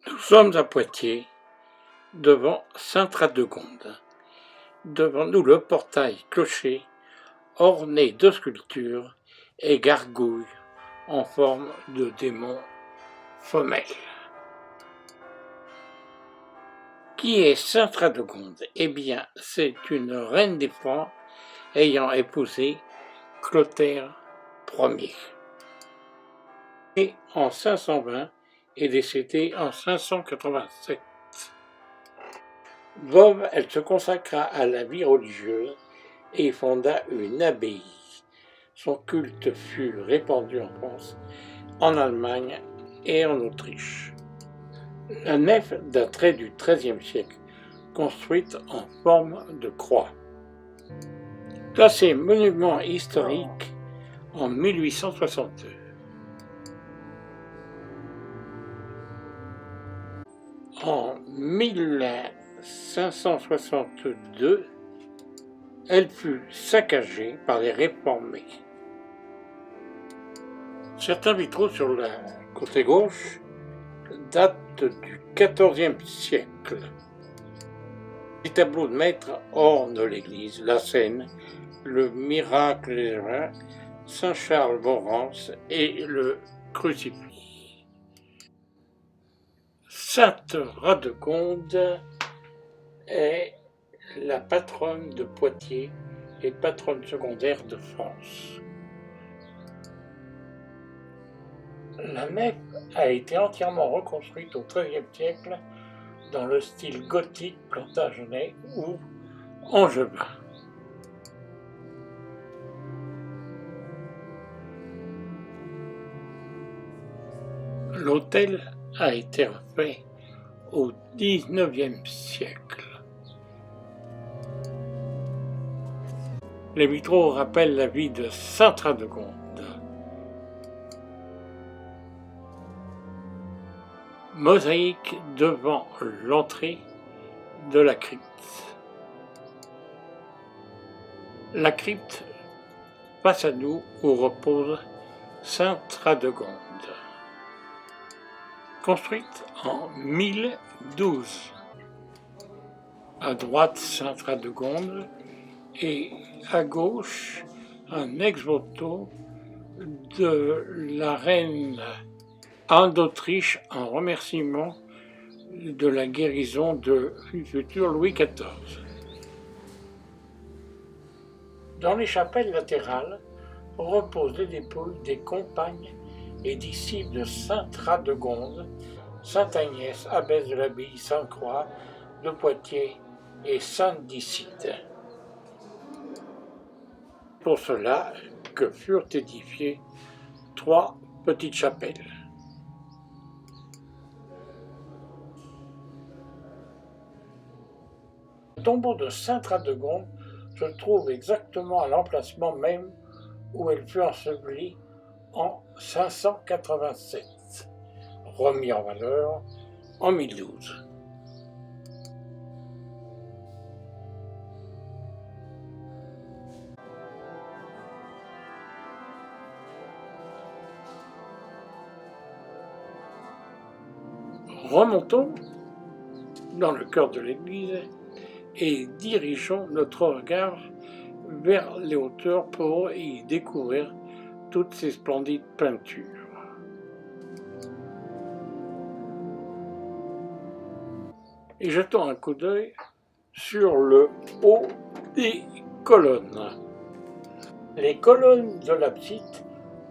Nous sommes à Poitiers, devant Sainte-Radegonde. Devant nous le portail-clocher, orné de sculptures et gargouilles en forme de démons femelles. Qui est Sainte-Radegonde? Eh bien, c'est une reine des Francs ayant épousé Clotaire Ier. Née en 520 et décédée en 587. Veuve, elle se consacra à la vie religieuse et fonda une abbaye. Son culte fut répandu en France, en Allemagne et en Autriche. La nef daterait du XIIIe siècle, construite en forme de croix. Classée monument historique en 1862. En 1562, elle fut saccagée par les réformés. Certains vitraux sur la côté gauche datent du XIVe siècle. Les tableaux de maître ornent l'église, la scène, le miracle des Vins, Saint Charles Borrance et le crucifix. Sainte-Radegonde est la patronne de Poitiers et patronne secondaire de France. La nef a été entièrement reconstruite au XIIIe siècle dans le style gothique plantagenet ou angevin. L'autel a été refait au XIXe siècle. Les vitraux rappellent la vie de Sainte-Radegonde. Mosaïque devant l'entrée de la crypte. La crypte face à nous où repose Sainte-Radegonde. Construite en 1012. À droite Sainte-Radegonde et à gauche un ex-voto de la reine Anne d'Autriche en remerciement de la guérison du futur Louis XIV. Dans les chapelles latérales reposent les dépouilles des compagnes et disciples de Sainte-Radegonde, Sainte Agnès, abbesse de l'abbaye Sainte-Croix de Poitiers et Sainte Dicide. Pour cela que furent édifiées 3 petites chapelles. Le tombeau de Sainte-Radegonde se trouve exactement à l'emplacement même où elle fut ensevelie en 587, remis en valeur en 1012. Remontons dans le cœur de l'église et dirigeons notre regard vers les hauteurs pour y découvrir toutes ces splendides peintures. Et jetons un coup d'œil sur le haut des colonnes. Les colonnes de l'abside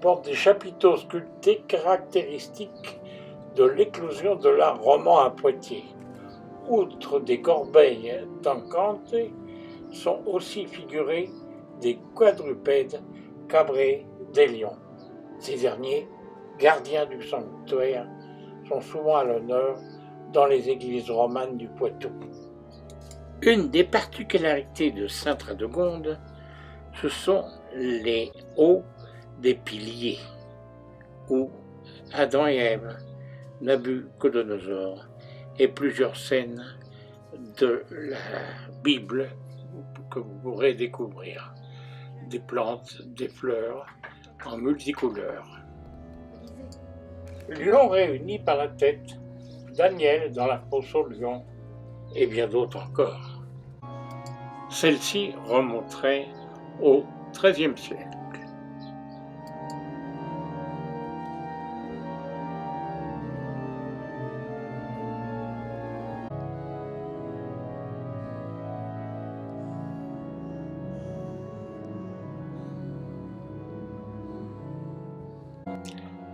portent des chapiteaux sculptés caractéristiques de l'éclosion de l'art roman à Poitiers. Outre des corbeilles tanquantes, sont aussi figurés des quadrupèdes cabrés des lions. Ces derniers, gardiens du sanctuaire, sont souvent à l'honneur dans les églises romanes du Poitou. Une des particularités de Sainte-Radegonde, ce sont les hauts des piliers, où Adam et Ève, Nabuchodonosor et plusieurs scènes de la Bible que vous pourrez découvrir. Des plantes, des fleurs en multicouleurs. Lion réuni par la tête Daniel dans la fosse aux lions et bien d'autres encore. Celle-ci remonterait au XIIIe siècle.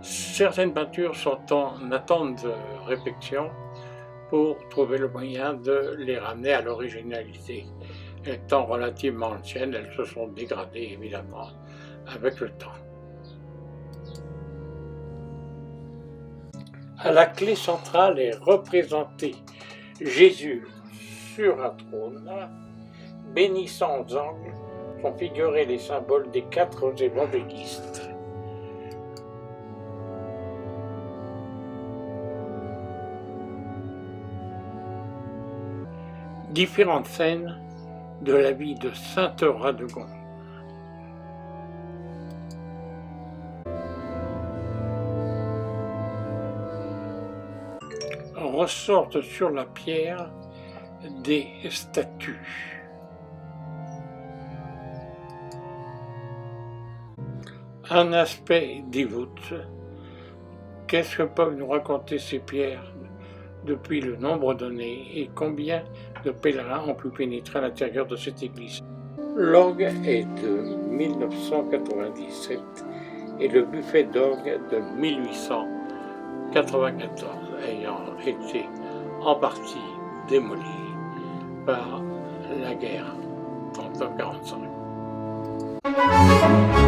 Certaines peintures sont en attente de réflexion pour trouver le moyen de les ramener à l'originalité. Étant relativement anciennes, elles se sont dégradées évidemment avec le temps. À la clé centrale est représenté Jésus sur un trône. Bénissant aux angles sont figurés les symboles des 4 évangélistes. Différentes scènes de la vie de sainte Radegonde. Ressortent sur la pierre des statues. Un aspect dévote. Qu'est-ce que peuvent nous raconter ces pierres depuis le nombre d'années et combien de pèlerins ont pu pénétrer à l'intérieur de cette église? L'orgue est de 1997 et le buffet d'orgue de 1894, ayant été en partie démoli par la guerre 39-45.